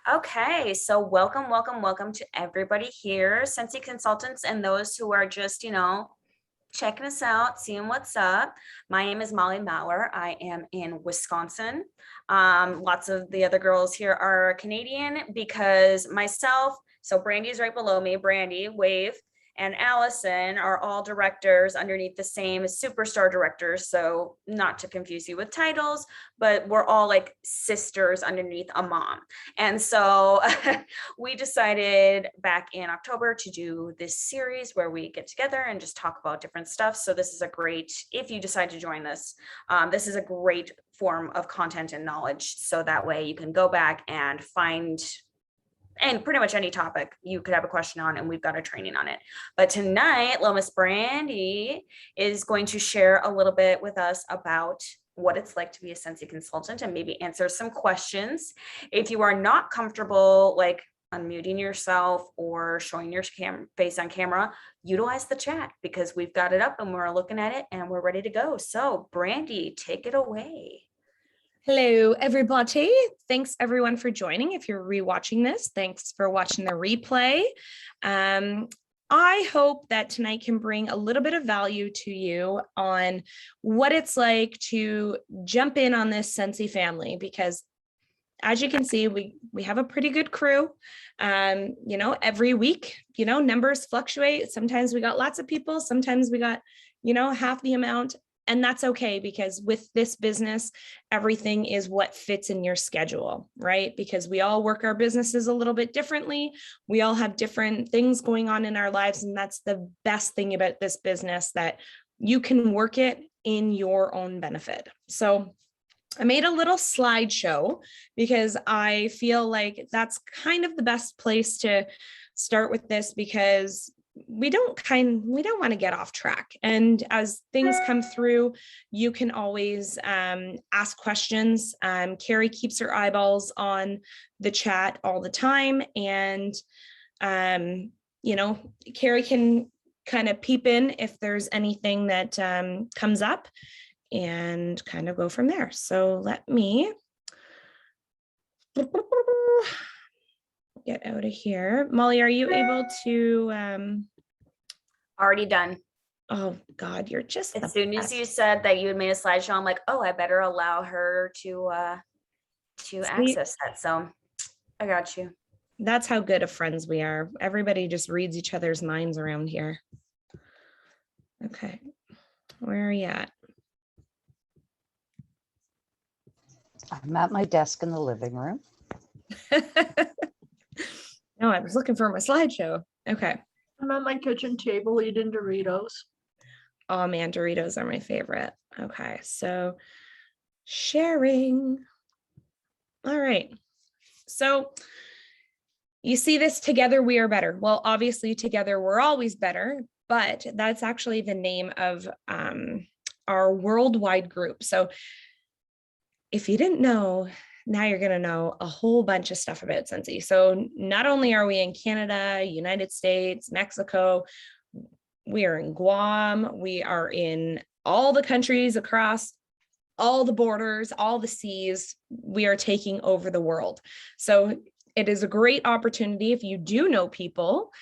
Okay, so welcome to everybody here, Scentsy consultants and those who are just, checking us out, seeing what's up. My name is Molly Mauer. I am in Wisconsin. Lots of the other girls here are Canadian because myself, so Brandy's right below me, Brandy, wave, and Allison are all directors underneath the same superstar directors. So not to confuse you with titles, but we're all like sisters underneath a mom. And so we decided back in October to do this series where we get together and just talk about different stuff. So this is a great, if you decide to join this is a great form of content and knowledge. So that way you can go back and find, and pretty much any topic you could have a question on, and we've got a training on it. But tonight, little Miss Brandy is going to share a little bit with us about what it's like to be a Scentsy consultant and maybe answer some questions. If you are not comfortable like unmuting yourself or showing your face on camera, utilize the chat because we've got it up and we're looking at it and we're ready to go. So Brandy, take it away. Hello, everybody. Thanks everyone for joining. If you're rewatching this, thanks for watching the replay. I hope that tonight can bring a little bit of value to you on what it's like to jump in on this Scentsy family, because as you can see, we have a pretty good crew. Every week, numbers fluctuate. Sometimes we got lots of people, sometimes we got, half the amount. And that's okay, because with this business, everything is what fits in your schedule, right? Because we all work our businesses a little bit differently. We all have different things going on in our lives. And that's the best thing about this business, that you can work it in your own benefit. So I made a little slideshow because I feel like that's kind of the best place to start with this, because we don't want to get off track. And as things come through, you can always ask questions. Carrie keeps her eyeballs on the chat all the time. And, Carrie can kind of peep in if there's anything that comes up and kind of go from there. So let me get out of here. Molly, are you able to? Already done. Oh God, you're just as soon as you said that you had made a slideshow, I'm like, oh, I better allow her to access that. So I got you. That's how good of friends we are. Everybody just reads each other's minds around here. Okay, where are you at? I'm at my desk in the living room. No, I was looking for my slideshow. Okay. I'm at my kitchen table eating Doritos. Oh man, Doritos are my favorite. Okay, so sharing. All right. So you see this, together we are better. Well, obviously together we're always better, but that's actually the name of our worldwide group. So if you didn't know, now you're going to know a whole bunch of stuff about Scentsy. So not only are we in Canada, United States, Mexico, we are in Guam, we are in all the countries across all the borders, all the seas. We are taking over the world. So it is a great opportunity, if you do know people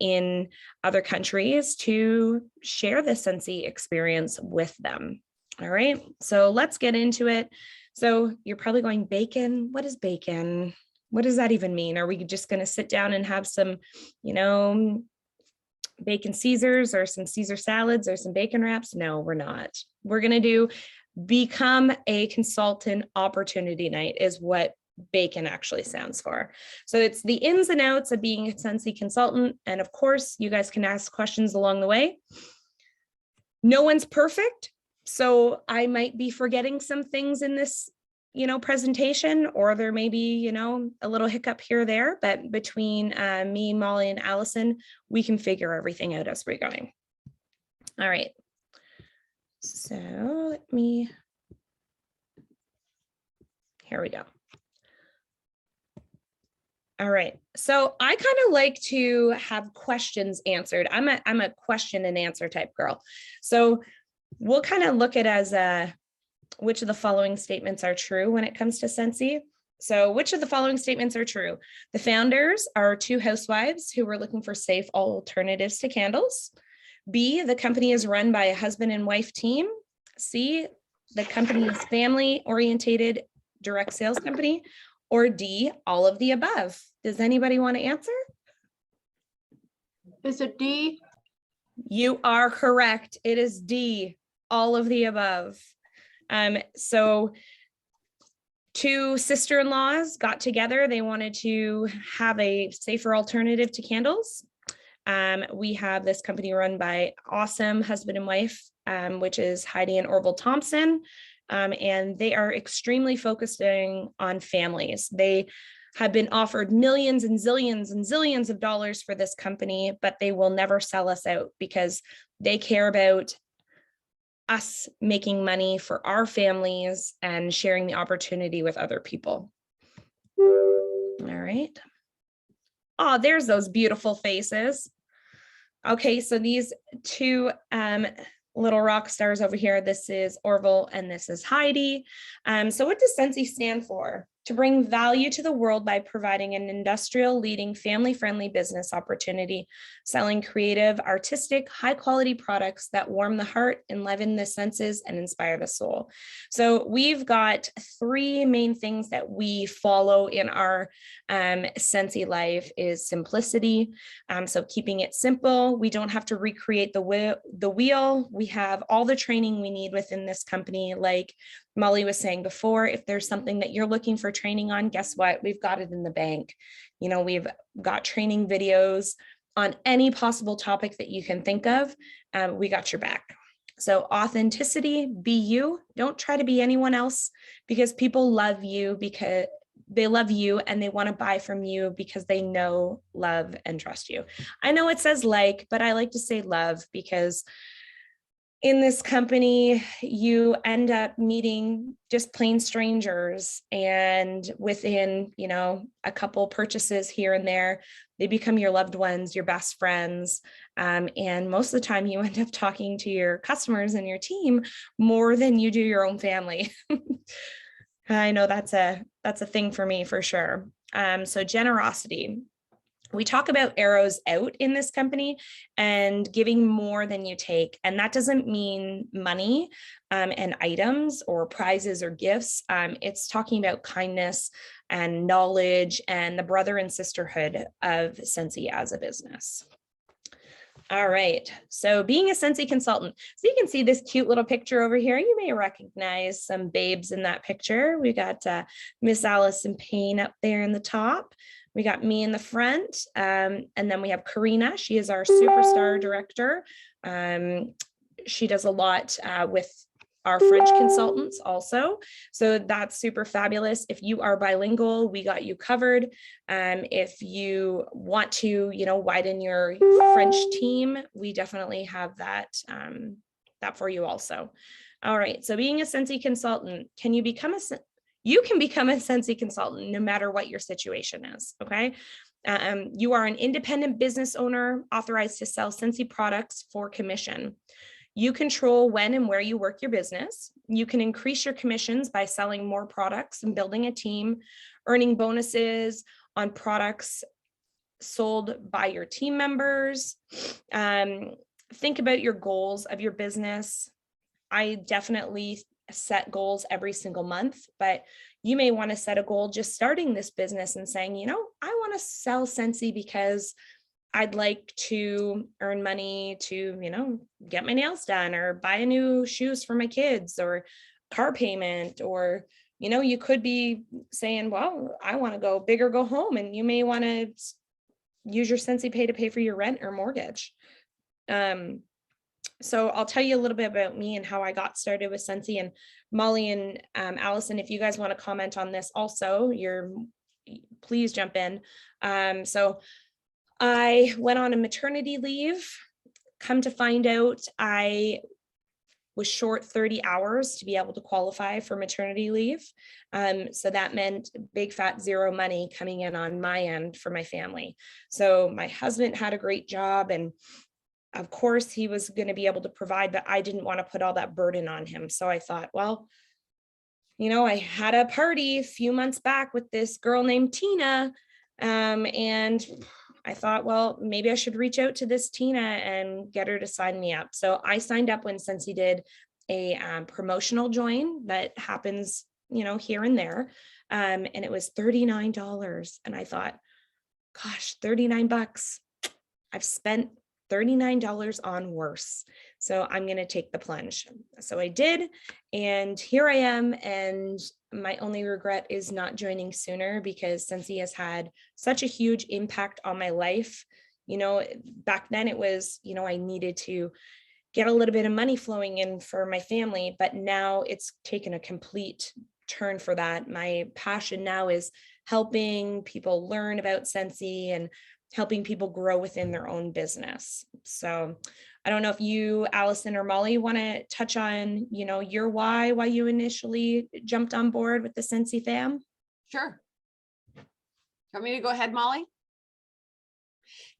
in other countries, to share the Scentsy experience with them. All right, so let's get into it. So you're probably going, bacon? What is bacon? What does that even mean? Are we just going to sit down and have some, bacon Caesars or some Caesar salads or some bacon wraps? No, we're not. We're going to do become a consultant opportunity night is what bacon actually stands for. So it's the ins and outs of being a Scentsy consultant. And of course, you guys can ask questions along the way. No one's perfect. So I might be forgetting some things in this, presentation, or there may be, a little hiccup here or there, but between me, Molly, and Allison, we can figure everything out as we're going. All right. So here we go. All right. So I kind of like to have questions answered. I'm a question and answer type girl. So we'll kind of look at as which of the following statements are true when it comes to Scentsy. So which of the following statements are true? The founders are two housewives who were looking for safe alternatives to candles. B, the company is run by a husband and wife team. C, the company is family-oriented direct sales company. Or D, all of the above. Does anybody want to answer? Is it D? You are correct. It is D, all of the above. So two sister-in-laws got together. They wanted to have a safer alternative to candles. We have this company run by awesome husband and wife, which is Heidi and Orville Thompson. And they are extremely focusing on families. They have been offered millions and zillions of dollars for this company, but they will never sell us out because they care about us making money for our families and sharing the opportunity with other people. All right. Oh, there's those beautiful faces. Okay, so these two little rock stars over here, this is Orville and this is Heidi. So what does Scentsy stand for? To bring value to the world by providing an industrial leading family-friendly business opportunity, selling creative, artistic, high-quality products that warm the heart, enliven the senses, and inspire the soul. So we've got three main things that we follow in our Scentsy life is simplicity. So keeping it simple. We don't have to recreate the wheel. We have all the training we need within this company. Like Molly was saying before, if there's something that you're looking for training on, guess what? We've got it in the bank. You know, we've got training videos on any possible topic that you can think of. We got your back. So authenticity, be you. Don't try to be anyone else because people love you because they love you and they want to buy from you because they know, love, and trust you. I know it says like, but I like to say love because in this company, you end up meeting just plain strangers, and within, you know, a couple purchases here and there, they become your loved ones, your best friends. And most of the time you end up talking to your customers and your team more than you do your own family. I know that's a thing for me for sure. So generosity. We talk about arrows out in this company and giving more than you take. And that doesn't mean money and items or prizes or gifts. It's talking about kindness and knowledge and the brother and sisterhood of Scentsy as a business. All right, so being a Scentsy consultant. So you can see this cute little picture over here. You may recognize some babes in that picture. We got Miss Allison Payne up there in the top. We got me in the front, and then we have Karina. She is our superstar director. She does a lot with our French consultants also. So that's super fabulous. If you are bilingual, we got you covered. If you want to, you know, widen your French team, we definitely have that, that for you also. All right, so being a Scentsy consultant, you can become a Scentsy consultant no matter what your situation is, okay? You are an independent business owner authorized to sell Scentsy products for commission. You control when and where you work your business. You can increase your commissions by selling more products and building a team, earning bonuses on products sold by your team members. Think about your goals of your business. I definitely set goals every single month, but you may want to set a goal just starting this business and saying, you know, I want to sell Scentsy because I'd like to earn money to, you know, get my nails done or buy new shoes for my kids or car payment, or, you know, you could be saying, well, I want to go big or go home, and you may want to use your Scentsy Pay to pay for your rent or mortgage. So I'll tell you a little bit about me and how I got started with Scentsy, and Molly and Allison, if you guys want to comment on this also, please jump in. So I went on a maternity leave. Come to find out, I was short 30 hours to be able to qualify for maternity leave. So that meant big fat zero money coming in on my end for my family. So my husband had a great job, and of course he was going to be able to provide, but I didn't want to put all that burden on him. So I thought, well, I had a party a few months back with this girl named Tina. And I thought, well, maybe I should reach out to this Tina and get her to sign me up. So I signed up when Scentsy did a promotional join that happens, here and there. And it was $39. And I thought, gosh, $39. I've spent $39 on worse. So I'm going to take the plunge. So I did, and here I am. And my only regret is not joining sooner, because Scentsy has had such a huge impact on my life. Back then it was, I needed to get a little bit of money flowing in for my family, but now it's taken a complete turn for that. My passion now is helping people learn about Scentsy and helping people grow within their own business. So I don't know if you, Allison or Molly, want to touch on, your why you initially jumped on board with the Scentsy fam. Sure. Want me to go ahead, Molly?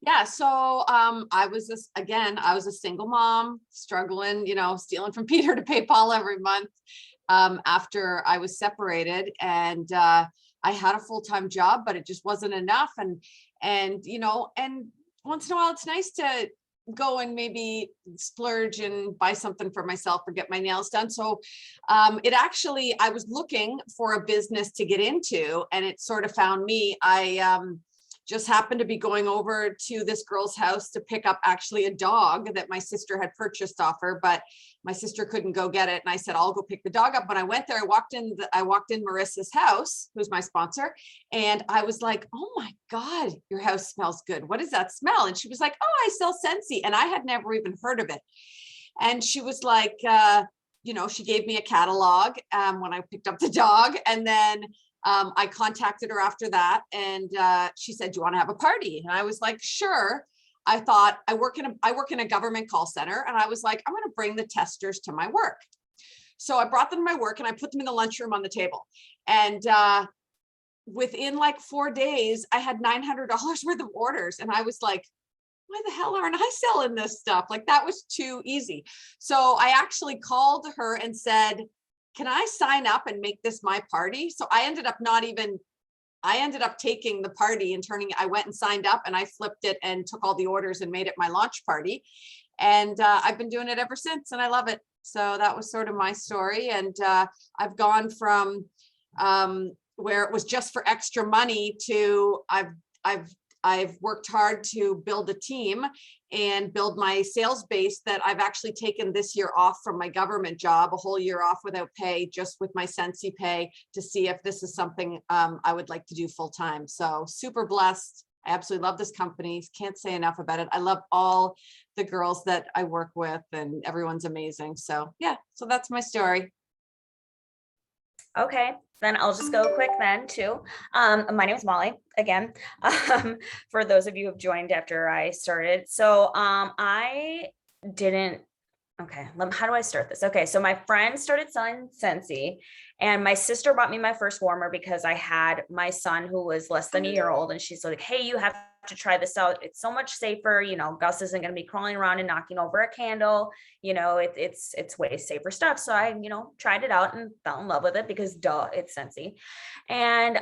Yeah, so I was a single mom struggling, stealing from Peter to pay Paul every month after I was separated, and I had a full-time job, but it just wasn't enough. And once in a while it's nice to go and maybe splurge and buy something for myself or get my nails done. So I was looking for a business to get into, and it sort of found me. I just happened to be going over to this girl's house to pick up actually a dog that my sister had purchased off her, but my sister couldn't go get it. And I said, I'll go pick the dog up. When I went there, I walked in Marissa's house, who's my sponsor. And I was like, oh my God, your house smells good. What is that smell? And she was like, oh, I sell Scentsy. And I had never even heard of it. And she was like, she gave me a catalog when I picked up the dog. And then I contacted her after that, and she said, do you want to have a party? And I was like, sure. I thought I work in a government call center, and I was like, I'm going to bring the testers to my work. So I brought them to my work and I put them in the lunchroom on the table. And within like 4 days, I had $900 worth of orders. And I was like, why the hell aren't I selling this stuff? Like, that was too easy. So I actually called her and said, can I sign up and make this my party? So I ended up taking the party and I went and signed up, and I flipped it and took all the orders and made it my launch party. And I've been doing it ever since, and I love it. So that was sort of my story. And I've gone from where it was just for extra money to I've worked hard to build a team and build my sales base, that I've actually taken this year off from my government job, a whole year off without pay, just with my Scentsy pay, to see if this is something I would like to do full time. So super blessed. I absolutely love this company. Can't say enough about it. I love all the girls that I work with, and everyone's amazing. So yeah, so that's my story. Okay, then I'll just go quick then too. My name is Molly again, for those of you who have joined after I started. So I didn't, okay, how do I start this? Okay, so my friend started selling Scentsy, and my sister bought me my first warmer because I had my son who was less than a year old, and she's like, hey, you have to try this out. It's so much safer. Gus isn't going to be crawling around and knocking over a candle. It's way safer stuff. So I, tried it out and fell in love with it because duh, it's Scentsy. And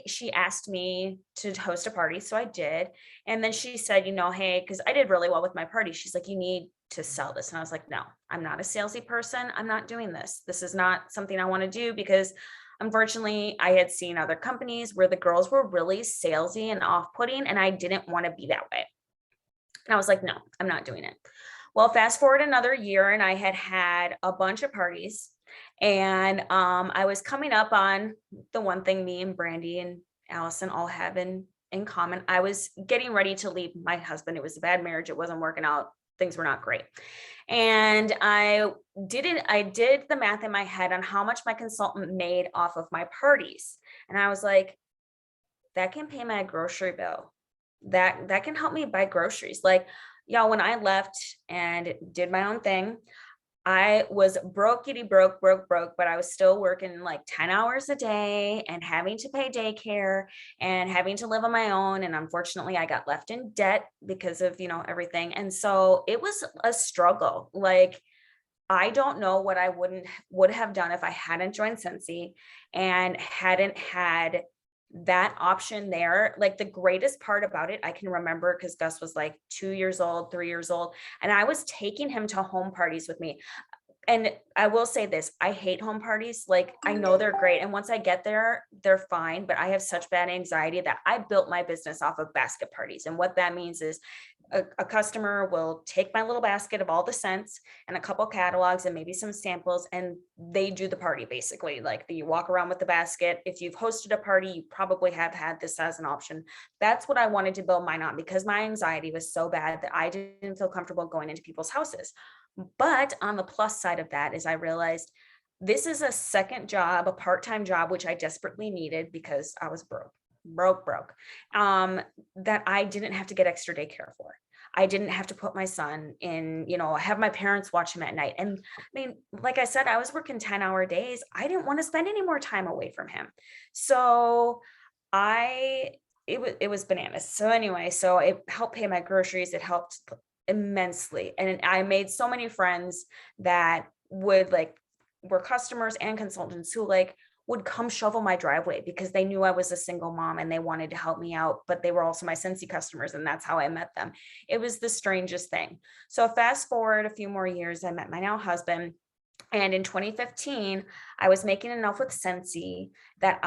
she asked me to host a party. So I did. And then she said, hey, because I did really well with my party. She's like, you need to sell this. And I was like, no, I'm not a salesy person. I'm not doing this. This is not something I want to do, because unfortunately, I had seen other companies where the girls were really salesy and off-putting, and I didn't want to be that way. And I was like, no, I'm not doing it. Well, fast forward another year, and I had a bunch of parties, and I was coming up on the one thing me and Brandy and Allison all have in common. I was getting ready to leave my husband. It was a bad marriage. It wasn't working out. Things were not great. And I did the math in my head on how much my consultant made off of my parties. And I was like, that can pay my grocery bill. That can help me buy groceries. Like, y'all, when I left and did my own thing, I was broke, but I was still working like 10 hours a day and having to pay daycare and having to live on my own. And unfortunately, I got left in debt because of, everything. And so it was a struggle. Like, I don't know what I would have done if I hadn't joined Scentsy and hadn't had that option there. Like the greatest part about it, I can remember because Gus was like 2 years old, 3 years old, and I was taking him to home parties with me. And I will say this, I hate home parties. Like I know they're great. And once I get there, they're fine. But I have such bad anxiety that I built my business off of basket parties. And what that means is a customer will take my little basket of all the scents and a couple catalogs and maybe some samples, and they do the party basically. Like you walk around with the basket. If you've hosted a party, you probably have had this as an option. That's what I wanted to build mine on, because my anxiety was so bad that I didn't feel comfortable going into people's houses. But on the plus side of that is I realized this is a second job, a part-time job, which I desperately needed because I was broke, that I didn't have to get extra daycare for. I didn't have to put my son in, have my parents watch him at night. And I mean, like I said, I was working 10-hour days. I didn't want to spend any more time away from him. So it was bananas. So anyway, so it helped pay my groceries. It helped immensely. And I made so many friends that were customers and consultants who would come shovel my driveway because they knew I was a single mom and they wanted to help me out, but they were also my Scentsy customers, and that's how I met them. It was the strangest thing. So fast forward a few more years, I met my now husband. And in 2015, I was making enough with Scentsy that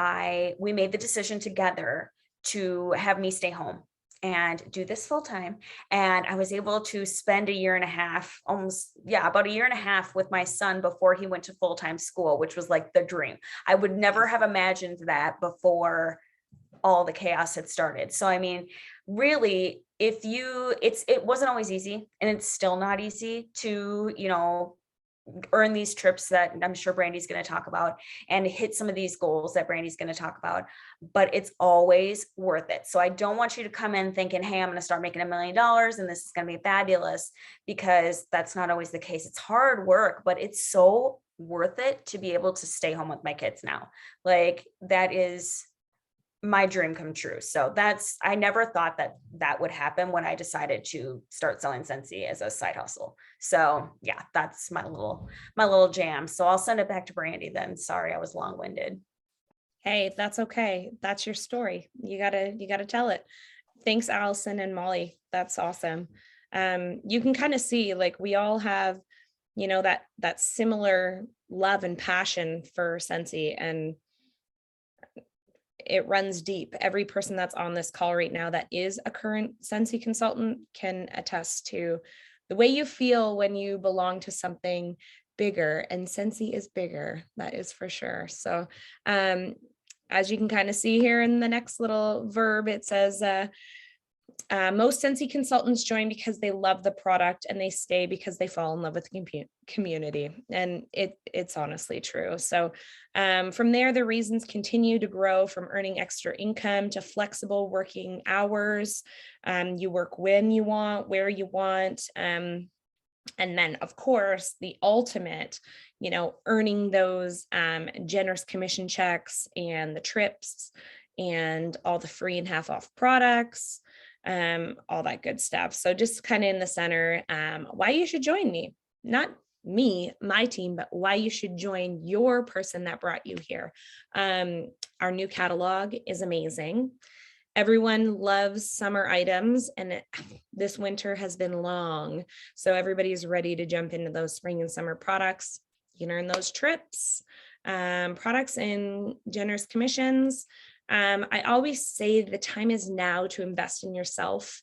we made the decision together to have me stay home and do this full time. And I was able to spend a year and a half, about a year and a half with my son before he went to full-time school, which was like the dream. I would never have imagined that before all the chaos had started. So, I mean, really, it wasn't always easy, and it's still not easy to, earn these trips that I'm sure Brandy's going to talk about and hit some of these goals that Brandy's going to talk about, but it's always worth it. So I don't want you to come in thinking, hey, I'm going to start making $1 million and this is going to be fabulous, because that's not always the case. It's hard work, but it's so worth it to be able to stay home with my kids now. Like that is my dream come true. So I never thought that would happen when I decided to start selling Scentsy as a side hustle. So yeah, that's my little jam. So I'll send it back to Brandy then. Sorry, I was long-winded. Hey, that's okay. That's your story. You gotta tell it. Thanks, Allison and Molly. That's awesome. You can kind of see we all have, that similar love and passion for Scentsy, and it runs deep. Every person that's on this call right now that is a current Scentsy consultant can attest to the way you feel when you belong to something bigger, and Scentsy is bigger, that is for sure. So as you can kind of see here in the next little verb, it says most Scentsy consultants join because they love the product, and they stay because they fall in love with the community. And it's honestly true. So from there, the reasons continue to grow, from earning extra income to flexible working hours. You work when you want, where you want. And then, of course, the ultimate, earning those generous commission checks and the trips and all the free and half off products, all that good stuff. So just kind of in the center, why you should join me, not me, my team, but why you should join your person that brought you here. Our new catalog is amazing. Everyone loves summer items, and this winter has been long. So everybody's ready to jump into those spring and summer products. You can earn those trips, products, and generous commissions. I always say the time is now to invest in yourself.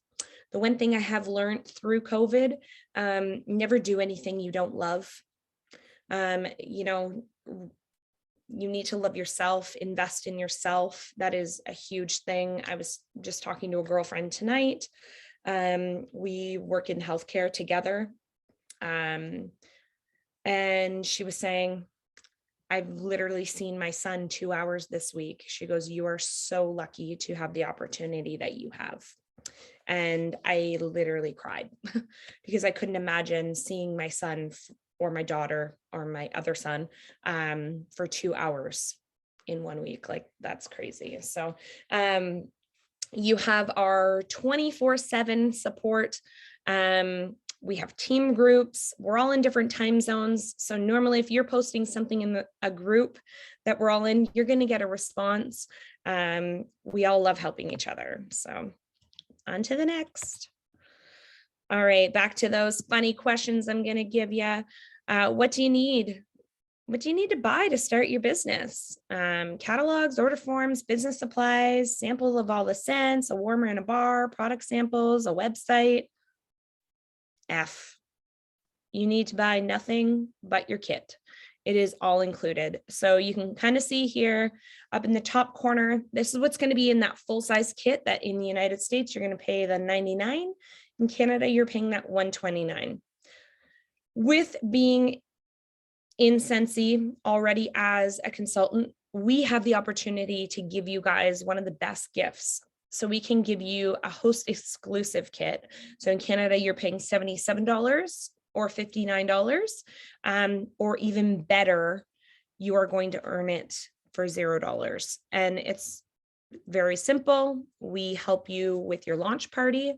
The one thing I have learned through COVID, never do anything you don't love. You need to love yourself, invest in yourself. That is a huge thing. I was just talking to a girlfriend tonight. We work in healthcare together. And she was saying, I've literally seen my son 2 hours this week. She goes, you are so lucky to have the opportunity that you have. And I literally cried because I couldn't imagine seeing my son or my daughter or my other son for 2 hours in 1 week. Like that's crazy. So you have our 24/7 support. We have team groups. We're all in different time zones. So normally if you're posting something in a group that we're all in, you're going to get a response. We all love helping each other. So on to the next. All right, back to those funny questions I'm going to give you. What do you need? What do you need to buy to start your business? Catalogs, order forms, business supplies, samples of all the scents, a warmer in a bar, product samples, a website. F. You need to buy nothing but your kit. It is all included. So you can kind of see here up in the top corner, this is what's going to be in that full-size kit that in the United States, you're going to pay the $99. In Canada, you're paying that $129. With being in Scentsy already as a consultant, we have the opportunity to give you guys one of the best gifts. So we can give you a host exclusive kit. So in Canada, you're paying $77 or $59, or even better, you are going to earn it for $0. And it's very simple. We help you with your launch party.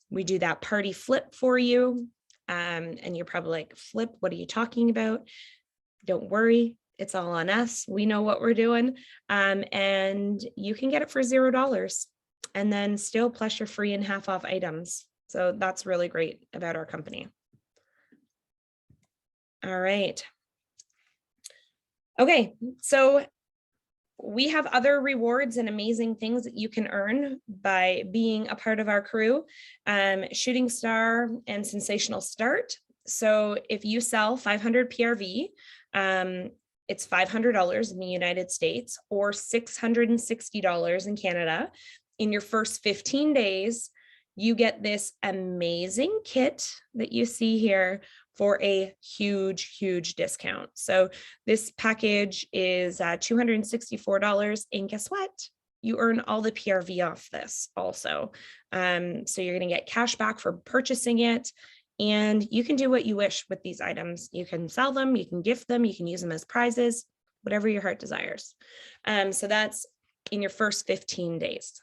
We do that party flip for you. And you're probably like, flip, what are you talking about? Don't worry, it's all on us. We know what we're doing. And you can get it for $0 and then still plus your free and half off items. So that's really great about our company. All right. Okay, so we have other rewards and amazing things that you can earn by being a part of our crew. Shooting Star and Scentsational Start. So if you sell 500 PRV, it's $500 in the United States or $660 in Canada. In your first 15 days, you get this amazing kit that you see here for a huge, huge discount. So this package is $264. And guess what? You earn all the PRV off this also. So you're going to get cash back for purchasing it. And you can do what you wish with these items. You can sell them, you can gift them, you can use them as prizes, whatever your heart desires. So that's in your first 15 days.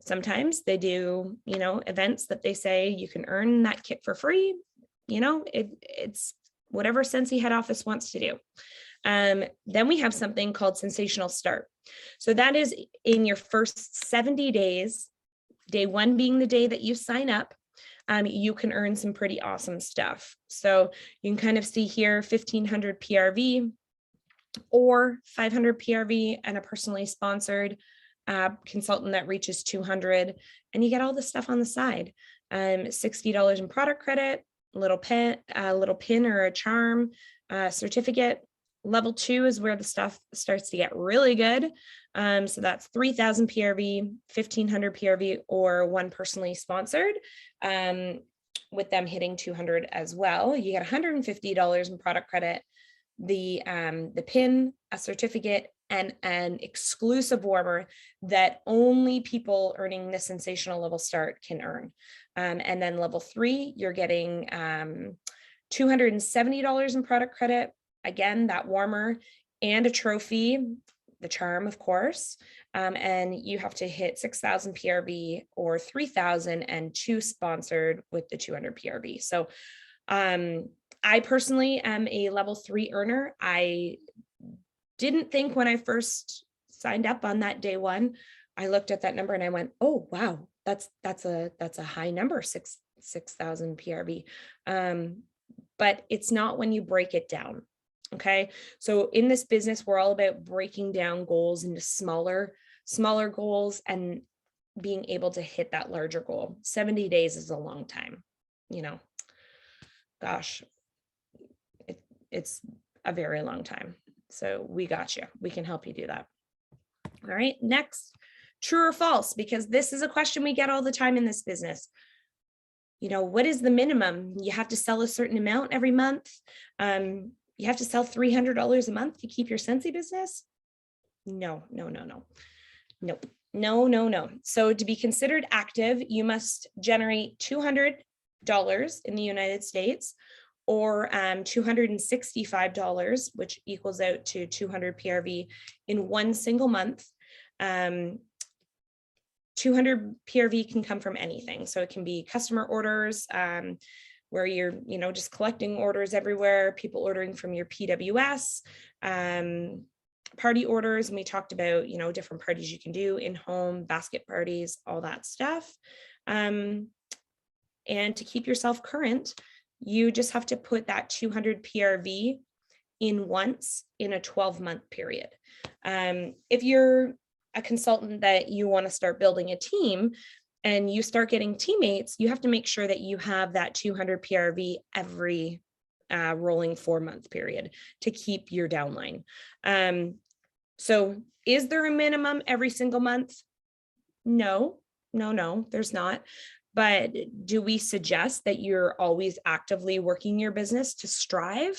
Sometimes they do, events that they say you can earn that kit for free. It's whatever Scentsy head office wants to do. Then we have something called Scentsational Start. So that is in your first 70 days, day one being the day that you sign up. You can earn some pretty awesome stuff. So you can kind of see here 1,500 PRV or 500 PRV and a personally sponsored consultant that reaches 200, and you get all the stuff on the side. $60 in product credit, a little pin or a charm, certificate. Level 2 is where the stuff starts to get really good. So that's 3,000 PRV, 1,500 PRV, or one personally sponsored, with them hitting 200 as well. You get $150 in product credit, the pin, a certificate, and an exclusive warmer that only people earning the Scentsational level start can earn. And then level 3, you're getting $270 in product credit. Again, that warmer and a trophy, the charm, of course. And you have to hit 6,000 PRV or 3,000 and 2 sponsored with the 200 PRV. So I personally am a level 3 earner. I didn't think when I first signed up on that day one, I looked at that number and I went, oh, wow, that's a high number, 6,000 PRV. But it's not when you break it down. Okay. So in this business, we're all about breaking down goals into smaller goals and being able to hit that larger goal. 70 days is a long time, gosh, it's a very long time. So we got you. We can help you do that. All right. Next, true or false, because this is a question we get all the time in this business. What is the minimum? You have to sell a certain amount every month. You have to sell $300 a month to keep your Scentsy business? No. Nope. No. So to be considered active, you must generate $200 in the United States or $265, which equals out to 200 PRV in one single month. 200 PRV can come from anything. So it can be customer orders, where you're, just collecting orders everywhere, people ordering from your PWS, party orders. And we talked about, different parties you can do in home, basket parties, all that stuff. And to keep yourself current, you just have to put that 200 PRV in once in a 12-month period. If you're a consultant that you want to start building a team and you start getting teammates, you have to make sure that you have that 200 PRV every rolling 4-month period to keep your downline. So is there a minimum every single month? No, there's not. But do we suggest that you're always actively working your business to strive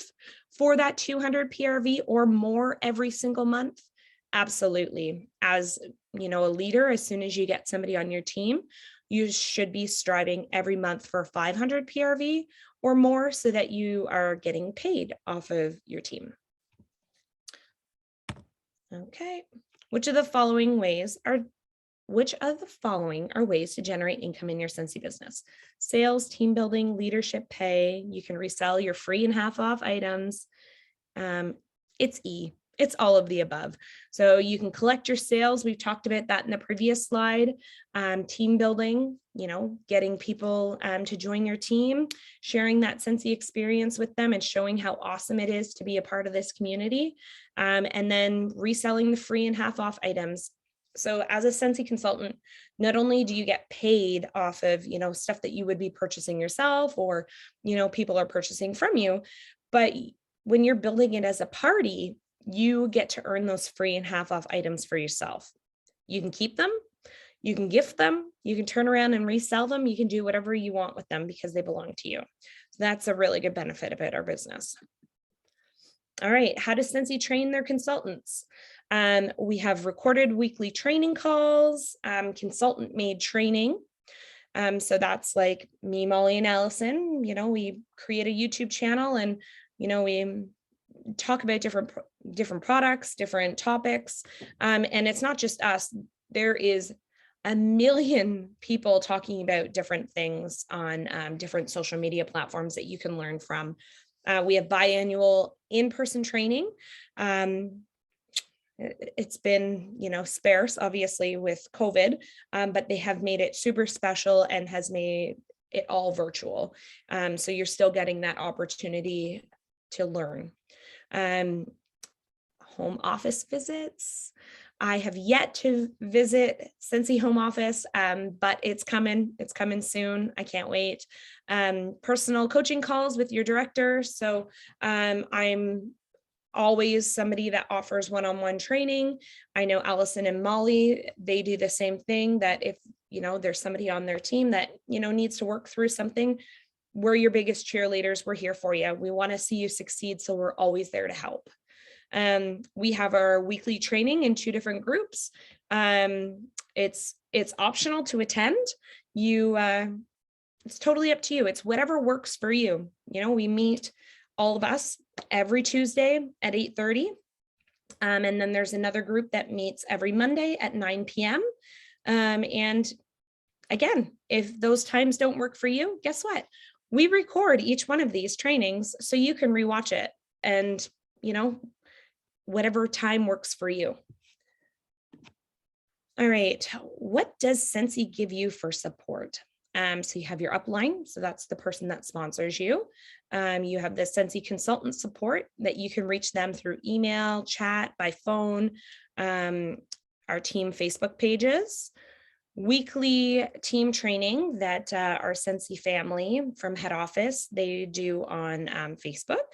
for that 200 PRV or more every single month? Absolutely. As a leader, as soon as you get somebody on your team, you should be striving every month for 500 PRV or more so that you are getting paid off of your team. Okay. Which of the following are ways to generate income in your Scentsy business? Sales, team building, leadership pay. You can resell your free and half off items. It's It's all of the above. So you can collect your sales. We've talked about that in the previous slide. Team building, getting people to join your team, sharing that Scentsy experience with them and showing how awesome it is to be a part of this community. And then reselling the free and half off items. So as a Scentsy consultant, not only do you get paid off of, stuff that you would be purchasing yourself or, people are purchasing from you, but when you're building it as a party, you get to earn those free and half off items for yourself. You can keep them, you can gift them, you can turn around and resell them, you can do whatever you want with them because they belong to you. So that's a really good benefit about our business. All right, how does Scentsy train their consultants? We have recorded weekly training calls, consultant made training. So that's like me, Molly, and Allison. We create a YouTube channel and, we talk about different products, different topics. And it's not just us. There is a million people talking about different things on different social media platforms that you can learn from. We have biannual in-person training. It's been, sparse, obviously, with COVID, but they have made it super special and has made it all virtual. So you're still getting that opportunity to learn. Home office visits. I have yet to visit Scentsy home office, but it's coming soon. I can't wait. Personal coaching calls with your director. So I'm always somebody that offers one-on-one training. I know Allison and Molly, they do the same thing, that if, there's somebody on their team that, needs to work through something, we're your biggest cheerleaders. We're here for you. We want to see you succeed. So we're always there to help. We have our weekly training in 2 different groups. It's optional to attend. It's totally up to you. It's whatever works for you. We meet, all of us, every Tuesday at 8:30. And then there's another group that meets every Monday at 9 p.m. And again, if those times don't work for you, guess what? We record each one of these trainings so you can rewatch it and, whatever time works for you. All right. What does Scentsy give you for support? So you have your upline. So that's the person that sponsors you. You have the Scentsy consultant support that you can reach them through email, chat, by phone, our team Facebook pages, weekly team training that our Scentsy family from head office, they do on Facebook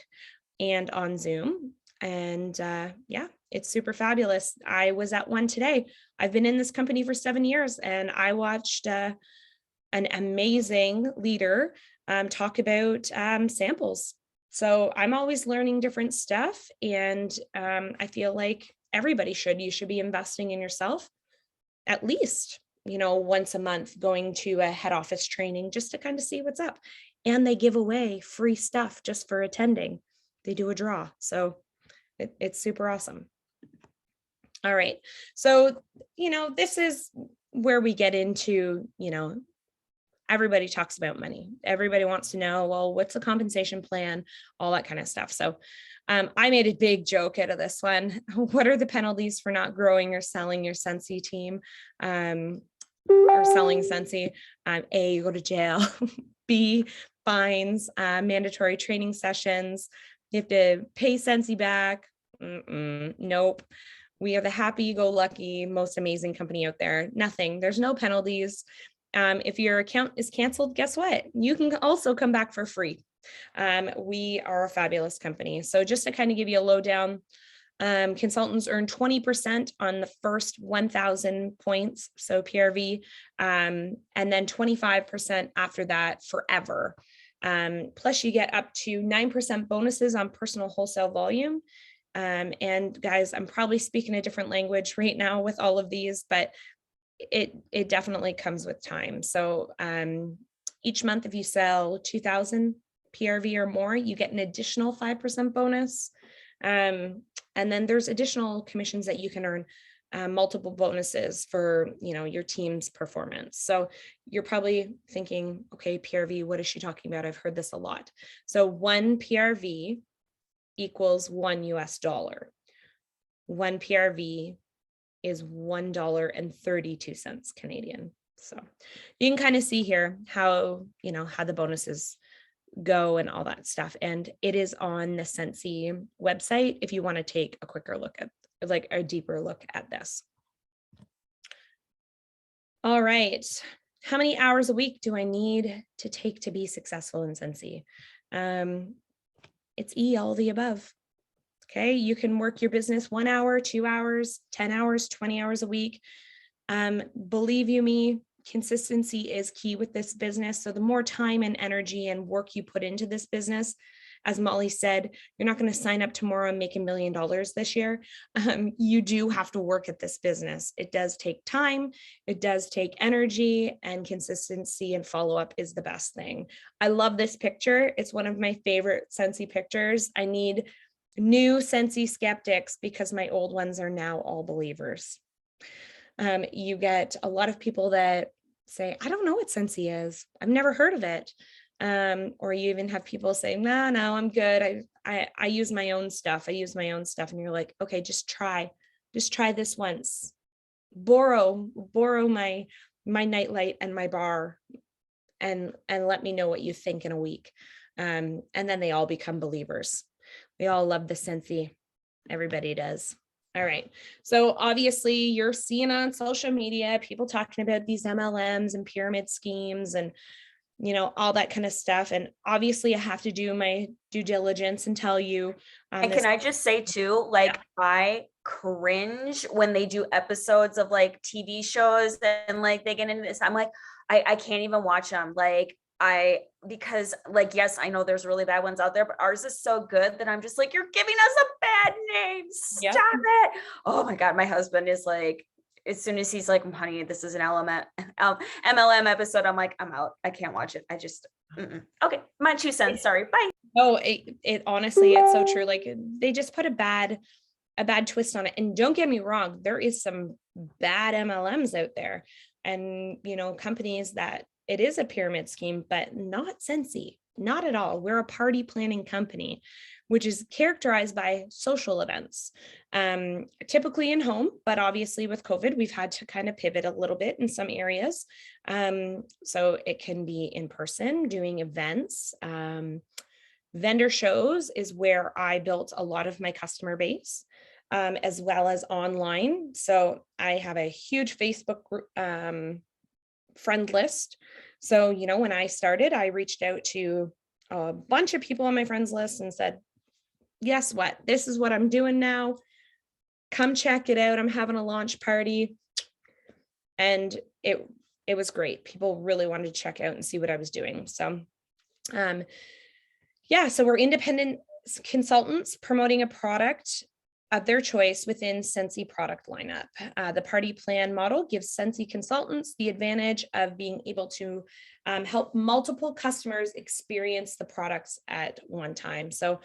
and on Zoom. And yeah, it's super fabulous. I was at one today. I've been in this company for 7 years and I watched an amazing leader talk about samples. So I'm always learning different stuff, and I feel like everybody should. You should be investing in yourself at least, once a month, going to a head office training just to kind of see what's up. And they give away free stuff just for attending. They do a draw. So it's super awesome. All right. So, this is where we get into, everybody talks about money. Everybody wants to know, well, what's the compensation plan, all that kind of stuff. So I made a big joke out of this one. What are the penalties for not growing or selling your Scentsy team, or selling Scentsy? A, you go to jail. B, fines, mandatory training sessions. You have to pay Scentsy back. Nope. We are the happy-go-lucky, most amazing company out there. Nothing. There's no penalties. If your account is canceled, guess what? You can also come back for free. We are a fabulous company. So just to kind of give you a lowdown, consultants earn 20% on the first 1,000 points, so PRV, and then 25% after that forever. Plus you get up to 9% bonuses on personal wholesale volume. And guys, I'm probably speaking a different language right now with all of these, but it definitely comes with time. So each month, if you sell 2,000 PRV or more, you get an additional 5% bonus. And then there's additional commissions that you can earn, multiple bonuses for, your team's performance. So you're probably thinking, okay, PRV, what is she talking about? I've heard this a lot. So one PRV equals $1 US. One PRV is $1.32 Canadian. So you can kind of see here how, how the bonuses go and all that stuff. And it is on the Scentsy website if you want to take a quicker look at, like a deeper look at this. All right. How many hours a week do I need to take to be successful in Scentsy? It's E, all the above. Okay, you can work your business 1 hour, 2 hours, 10 hours, 20 hours a week. Believe you me, consistency is key with this business. So the more time and energy and work you put into this business, as Molly said, you're not going to sign up tomorrow and make $1 million this year. You do have to work at this business. It does take time. It does take energy, and consistency and follow-up is the best thing. I love this picture. It's one of my favorite Scentsy pictures. I need new Scentsy skeptics because my old ones are now all believers. You get a lot of people that say, I don't know what Scentsy is. I've never heard of it. Or you even have people say, no, I'm good. I use my own stuff. And you're like, okay, just try this once. Borrow my nightlight and my bar and let me know what you think in a week. And then they all become believers. We all love the Scentsy. Everybody does. All right. So obviously you're seeing on social media, people talking about these MLMs and pyramid schemes and, all that kind of stuff. And obviously I have to do my due diligence and tell you. And can I just say too, like, I cringe when they do episodes of like TV shows and like they get into this. I'm like, I can't even watch them. Like, because like, yes, I know there's really bad ones out there, but ours is so good that I'm just like, you're giving us a bad name. Stop it. Oh my God. My husband is like, as soon as he's like, honey, this is an MLM episode, I'm like, I'm out. I can't watch it. I just, okay. My 2 cents. Sorry. Bye. Oh, it honestly, it's so true. Like they just put a bad twist on it. And don't get me wrong, there is some bad MLMs out there and, companies that it is a pyramid scheme, but not Scentsy, not at all. We're a party planning company, which is characterized by social events, typically in home, but obviously with COVID, we've had to kind of pivot a little bit in some areas. So it can be in person, doing events. Vendor shows is where I built a lot of my customer base, as well as online. So I have a huge Facebook group, friend list. So, when I started, I reached out to a bunch of people on my friends list and said, guess what? This is what I'm doing now. Come check it out. I'm having a launch party. And it was great. People really wanted to check out and see what I was doing. So, so we're independent consultants promoting a product of their choice within Scentsy product lineup. The party plan model gives Scentsy consultants the advantage of being able to help multiple customers experience the products at one time. So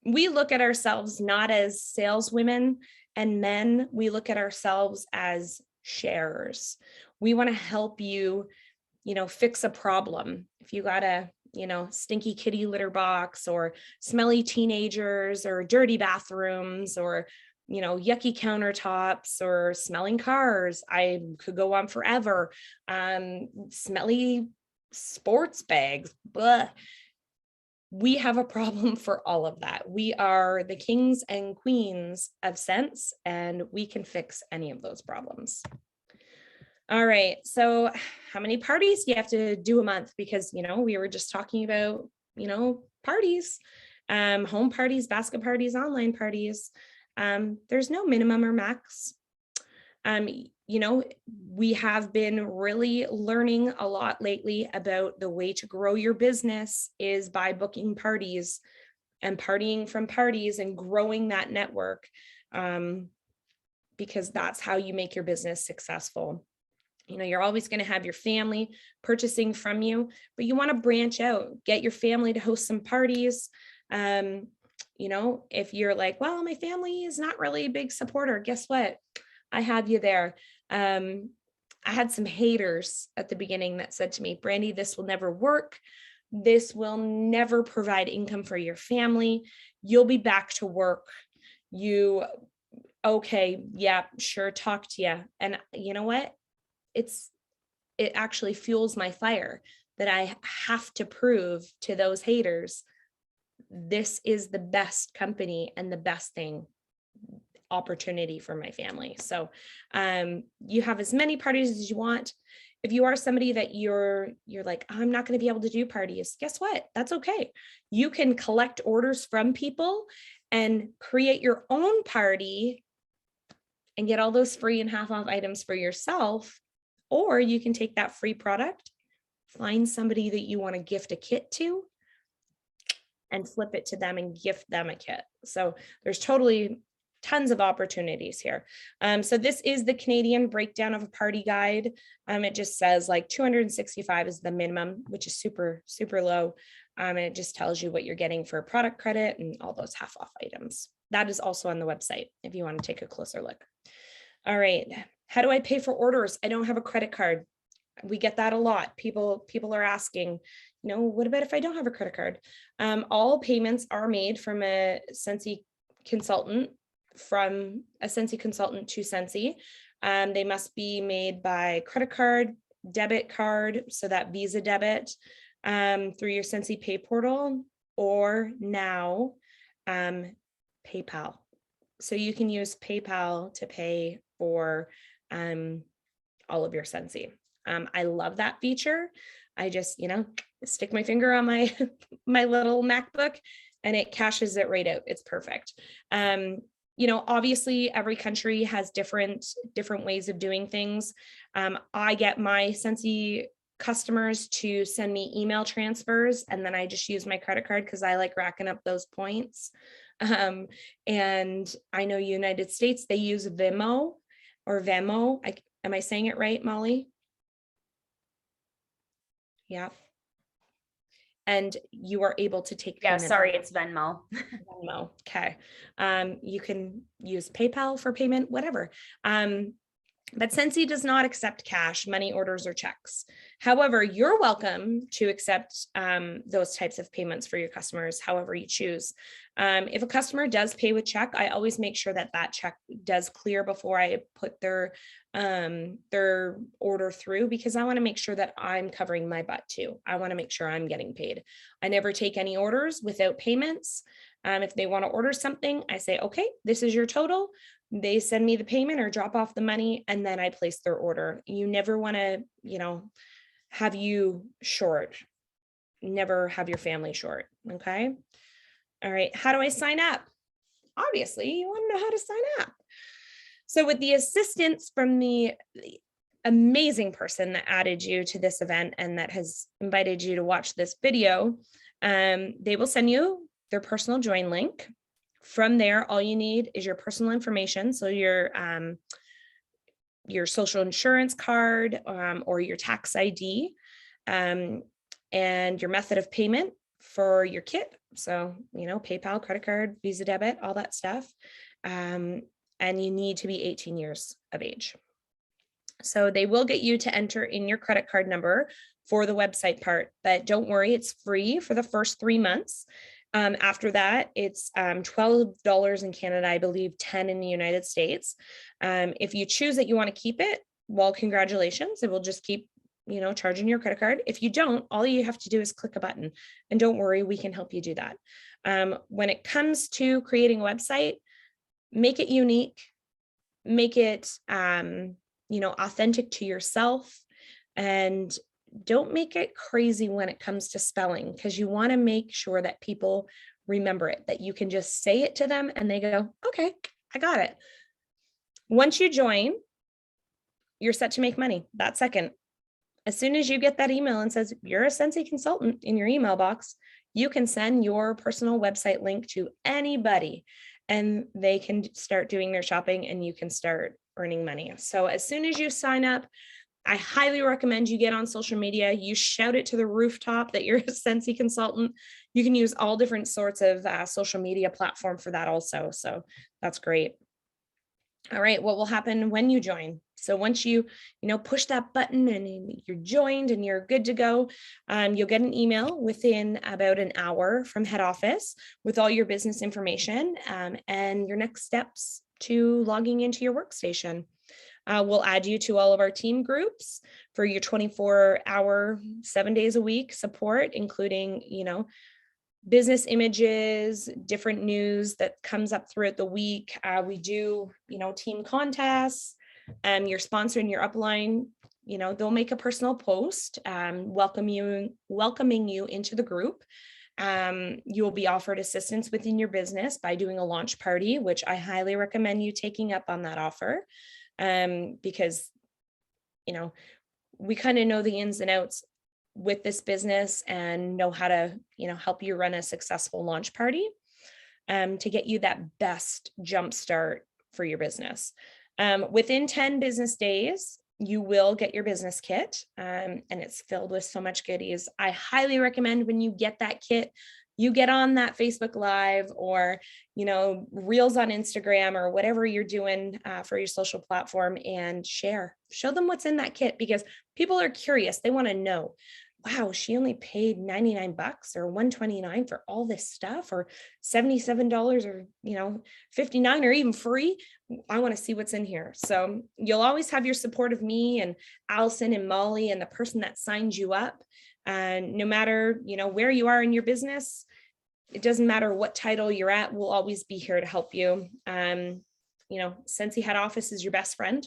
we look at ourselves not as saleswomen and men, we look at ourselves as sharers. We want to help you, fix a problem. If you got a, stinky kitty litter box, or smelly teenagers, or dirty bathrooms, or, yucky countertops, or smelling cars. I could go on forever. Smelly sports bags. Blah. We have a problem for all of that. We are the kings and queens of scents, and we can fix any of those problems. All right. So how many parties do you have to do a month? Because, we were just talking about, parties, home parties, basket parties, online parties. There's no minimum or max. We have been really learning a lot lately about the way to grow your business is by booking parties and partying from parties and growing that network, because that's how you make your business successful. You're always going to have your family purchasing from you, but you want to branch out, get your family to host some parties. If you're like, well, my family is not really a big supporter, guess what? I have you there. I had some haters at the beginning that said to me, Brandy, this will never work. This will never provide income for your family. You'll be back to work. Okay, yeah, sure, talk to you. And you know what? It actually fuels my fire that I have to prove to those haters, this is the best company and the best opportunity for my family. So you have as many parties as you want. If you are somebody that you're like, I'm not going to be able to do parties, guess what? That's okay. You can collect orders from people and create your own party and get all those free and half off items for yourself. Or you can take that free product, find somebody that you want to gift a kit to, and flip it to them and gift them a kit. So there's totally tons of opportunities here. So this is the Canadian breakdown of a party guide. It just says like 265 is the minimum, which is super, super low. And it just tells you what you're getting for product credit and all those half off items. That is also on the website if you want to take a closer look. All right. How do I pay for orders? I don't have a credit card. We get that a lot. People are asking, what about if I don't have a credit card? All payments are made from a Scentsy consultant, from a Scentsy consultant to Scentsy. They must be made by credit card, debit card, so that Visa debit, through your Scentsy Pay portal, or now PayPal. So you can use PayPal to pay for all of your Scentsy. I love that feature. I just, stick my finger on my my little MacBook and it cashes it right out. It's perfect. Obviously every country has different ways of doing things. I get my Scentsy customers to send me email transfers, and then I just use my credit card because I like racking up those points. And I know United States, they use Venmo or Venmo. Am I saying it right, Molly? Yeah. And you are able to take Yeah, payment. sorry, it's Venmo. Venmo. Okay. You can use PayPal for payment, whatever. But Scentsy does not accept cash, money orders, or checks. However, you're welcome to accept those types of payments for your customers, however you choose. If a customer does pay with check, I always make sure that that check does clear before I put their order through, because I want to make sure that I'm covering my butt too. I want to make sure I'm getting paid. I never take any orders without payments. If they want to order something, I say, okay, this is your total. They send me the payment or drop off the money, and then I place their order. You never want to, have you short. Never have your family short. Okay. All right. How do I sign up? Obviously, you want to know how to sign up. So with the assistance from the amazing person that added you to this event and that has invited you to watch this video, they will send you their personal join link. From there, all you need is your personal information. So your social insurance card, or your tax ID, and your method of payment for your kit. So, PayPal, credit card, Visa debit, all that stuff. And you need to be 18 years of age. So they will get you to enter in your credit card number for the website part, but don't worry, it's free for the first 3 months. After that, it's $12 in Canada, I believe 10 in the United States. If you choose that you want to keep it, well, congratulations. It will just keep, charging your credit card. If you don't, all you have to do is click a button, and don't worry, we can help you do that. When it comes to creating a website, make it unique, make it, authentic to yourself, and don't make it crazy when it comes to spelling, because you want to make sure that people remember it, that you can just say it to them and they go, okay, I got it. Once you join, you're set to make money that second. As soon as you get that email and says you're a Scentsy consultant in your email box, you can send your personal website link to anybody and they can start doing their shopping and you can start earning money. So as soon as you sign up, I highly recommend you get on social media. You shout it to the rooftop that you're a Scentsy consultant. You can use all different sorts of social media platform for that also. So that's great. All right, what will happen when you join? So once you push that button and you're joined and you're good to go, you'll get an email within about an hour from head office with all your business information and your next steps to logging into your workstation. We'll add you to all of our team groups for your 24-hour, 7 days a week support, including, business images, different news that comes up throughout the week. We do, team contests, your sponsor and your upline, they'll make a personal post, welcoming you into the group. You will be offered assistance within your business by doing a launch party, which I highly recommend you taking up on that offer. Because, we kind of know the ins and outs with this business and know how to, help you run a successful launch party to get you that best jump start for your business. Within 10 business days, you will get your business kit and it's filled with so much goodies. I highly recommend when you get that kit, you get on that Facebook Live or, Reels on Instagram or whatever you're doing for your social platform and show them what's in that kit, because people are curious. They want to know, wow, she only paid $99 or $129 for all this stuff, or $77 or, $59 or even free. I want to see what's in here. So you'll always have your support of me and Allison and Molly and the person that signed you up. And no matter, where you are in your business, it doesn't matter what title you're at, we'll always be here to help you. Scentsy head office is your best friend.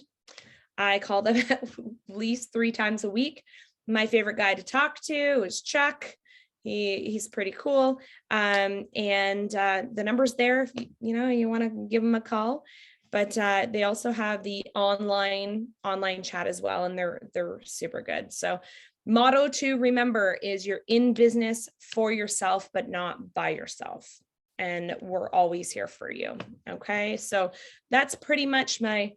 I call them at least 3 times a week. My favorite guy to talk to is Chuck. He's pretty cool. And the number's there if you want to give him a call. But they also have the online chat as well, and they're super good. So motto to remember is you're in business for yourself, but not by yourself. And we're always here for you. Okay. So that's pretty much my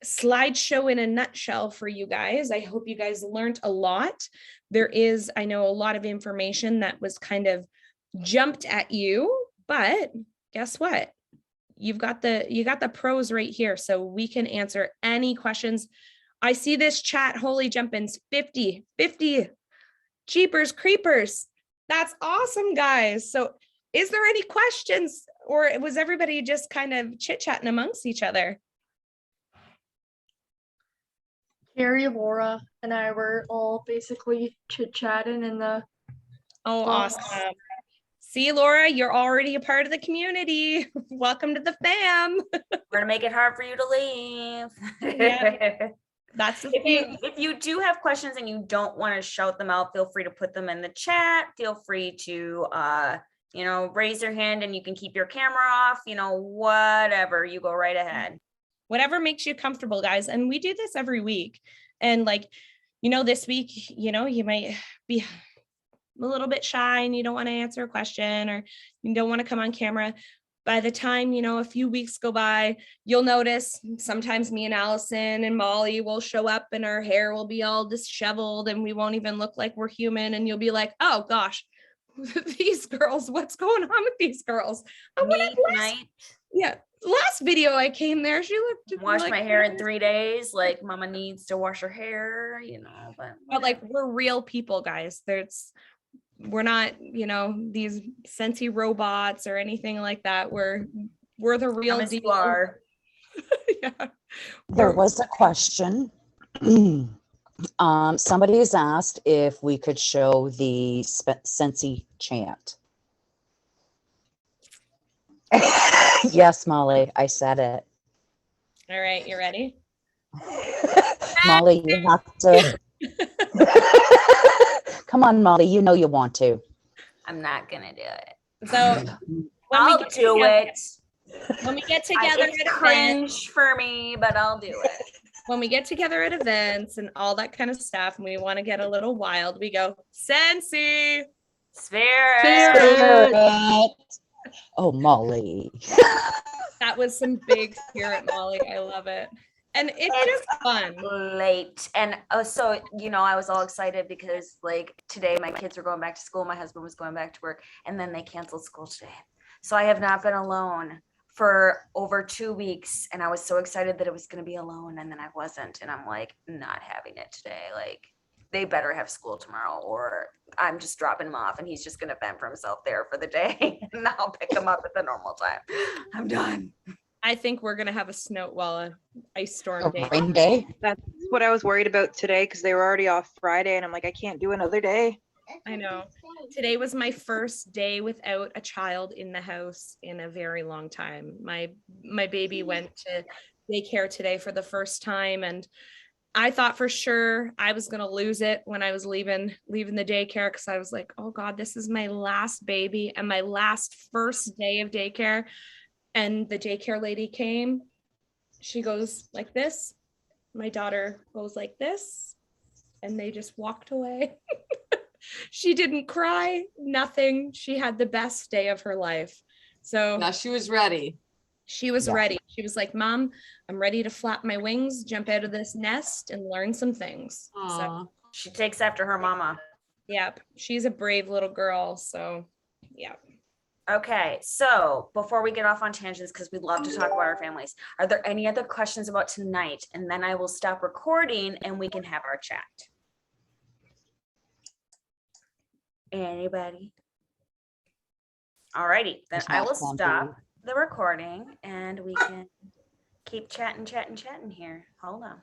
slideshow in a nutshell for you guys. I hope you guys learned a lot. There is, I know, a lot of information that was kind of jumped at you, but guess what? You got the pros right here. So we can answer any questions. I see this chat, holy jumpins, 50 jeepers creepers. That's awesome, guys. So is there any questions, or was everybody just kind of chit-chatting amongst each other? Carrie, Laura, and I were all basically chit-chatting in the Oh, box. awesome. See, Laura, you're already a part of the community. Welcome to the fam. We're gonna make it hard for you to leave. Yeah. That's the thing. If you do have questions and you don't want to shout them out, feel free to put them in the chat. Feel free to raise your hand and you can keep your camera off, whatever, you go right ahead. Whatever makes you comfortable, guys. And we do this every week. And this week, you might be a little bit shy and you don't want to answer a question or you don't want to come on camera. By the time, a few weeks go by, you'll notice sometimes me and Allison and Molly will show up and our hair will be all disheveled and we won't even look like we're human. And you'll be like, oh gosh, these girls, what's going on with these girls? Me tonight. Yeah. last video I came there, she looked Wash like, my hair in 3 days. Like mama needs to wash her hair, but like we're real people, guys. We're not, these Scentsy robots or anything like that. We're the real come as deal. you are. Yeah. There We're- was a question. Somebody has asked if we could show the Scentsy chant. Yes, Molly, I said it. All right, you ready? Molly, you have to. Come on, Molly, you know you want to. I'm not gonna do it. So when we I'll get do together- it. When we get together It's at events, cringe for me, but I'll do it. when we get together at events and all that kind of stuff, and we want to get a little wild, we go Scentsy. Spirit. Oh, Molly. That was some big spirit, Molly. I love it. And it's just fun. Late. And so, I was all excited because like today my kids were going back to school. My husband was going back to work and then they canceled school today. So I have not been alone for over 2 weeks. And I was so excited that it was going to be alone. And then I wasn't. And I'm like, not having it today. Like they better have school tomorrow or I'm just dropping him off and he's just going to fend for himself there for the day. And I'll pick him up at the normal time. I'm done. I think we're gonna have a ice storm A day. rain day? That's what I was worried about today because they were already off Friday and I'm like, I can't do another day. I know. Today was my first day without a child in the house in a very long time. My baby went to daycare today for the first time, and I thought for sure I was gonna lose it when I was leaving the daycare because I was like, oh God, this is my last baby and my last first day of daycare. And the daycare lady came. She goes like this. My daughter goes like this. And they just walked away. She didn't cry, nothing. She had the best day of her life. So Now she was ready. she was Yeah. ready. She was like, Mom, I'm ready to flap my wings, jump out of this nest and learn some things. So Aw. She takes after her mama. yep, she's a brave little girl. So yeah. Okay, so before we get off on tangents, because we love to talk about our families, are there any other questions about tonight? And then I will stop recording and we can have our chat. Anybody? Alrighty, then There's I not will some stop who- the recording and we can keep chatting here. Hold on.